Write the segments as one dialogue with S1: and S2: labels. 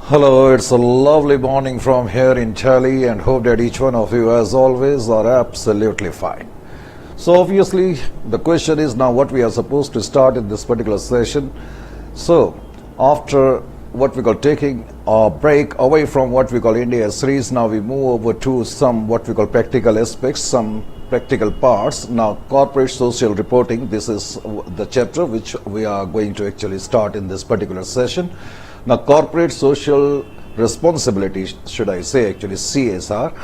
S1: Hello, it's a lovely morning from here in Delhi and hope that each one of you as always are absolutely fine. So obviously the question is now what we are supposed to start in this particular session. So after what we call taking a break away from what we call India series, now we move over to some what we call practical aspects, some practical parts. Now corporate social reporting, this is the chapter which we are going to actually start in this particular session. Now corporate social responsibility, should I say actually CSR.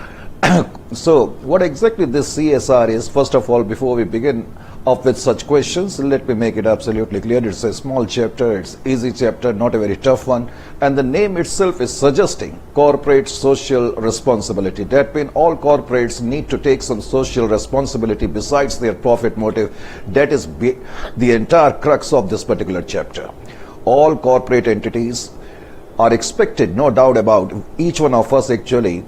S1: So what exactly this CSR is, first of all, before we begin up with such questions, let me make it absolutely clear. It's a small chapter, it's easy chapter, not a very tough one, and the name itself is suggesting corporate social responsibility. That means all corporates need to take some social responsibility besides their profit motive. That is the entire crux of this particular chapter. All corporate entities are expected, no doubt about, each one of us actually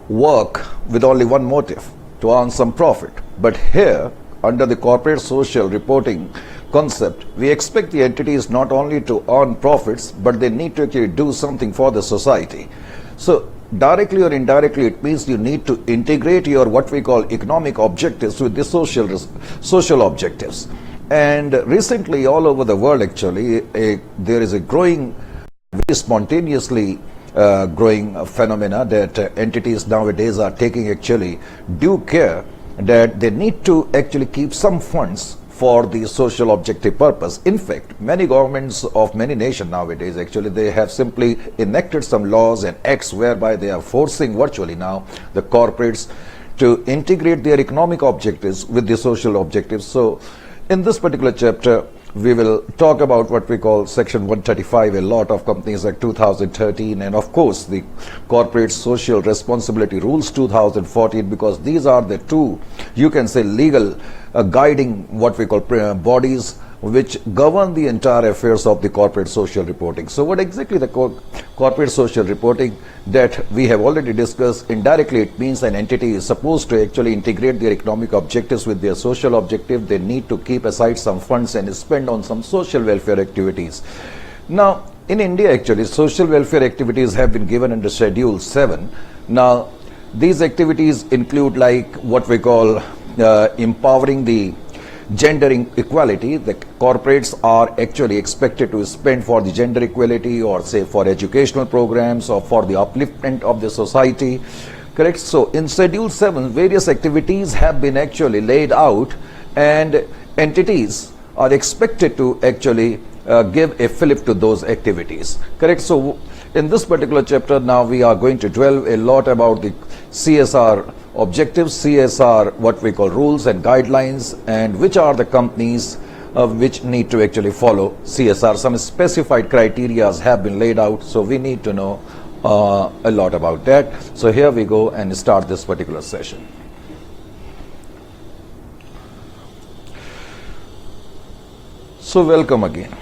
S1: work with only one motive, to earn some profit. But here, under the corporate social reporting concept, we expect the entities not only to earn profits, but they need to actually do something for the society. So directly or indirectly, it means you need to integrate your what we call economic objectives with the social objectives. And recently all over the world actually there is a growing, very spontaneously growing phenomena that entities nowadays are taking actually due care that they need to actually keep some funds for the social objective purpose. In fact, many governments of many nations nowadays actually they have simply enacted some laws and acts whereby they are forcing virtually now the corporates to integrate their economic objectives with the social objectives. So in this particular chapter, we will talk about what we call Section 135, a lot of Companies Act 2013, and of course the Corporate Social Responsibility Rules 2014, because these are the two, you can say, legal guiding what we call bodies which govern the entire affairs of the corporate social reporting. So what exactly the corporate social reporting that we have already discussed, indirectly it means an entity is supposed to actually integrate their economic objectives with their social objective. They need to keep aside some funds and spend on some social welfare activities. Now in India actually social welfare activities have been given under Schedule 7. Now these activities include like what we call empowering the gender equality. The corporates are actually expected to spend for the gender equality, or say for educational programs, or for the upliftment of the society. Correct? So in Schedule 7, various activities have been actually laid out, and entities are expected to actually give a fillip to those activities. Correct? So in this particular chapter now we are going to dwell a lot about the CSR objectives, CSR what we call rules and guidelines, and which are the companies which need to actually follow CSR. Some specified criteria have been laid out, so we need to know a lot about that. So here we go and start this particular session. So welcome again.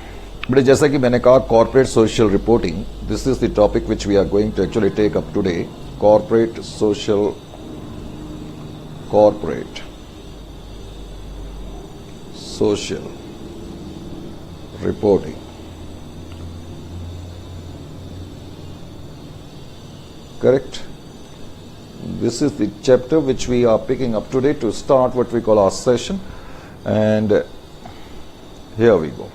S1: But जैसा कि मैंने कहा, corporate social reporting, this is the topic which we are going to actually take up today. Corporate social reporting. Correct? This is the chapter which we are picking up today to start what we call our session, and here we go.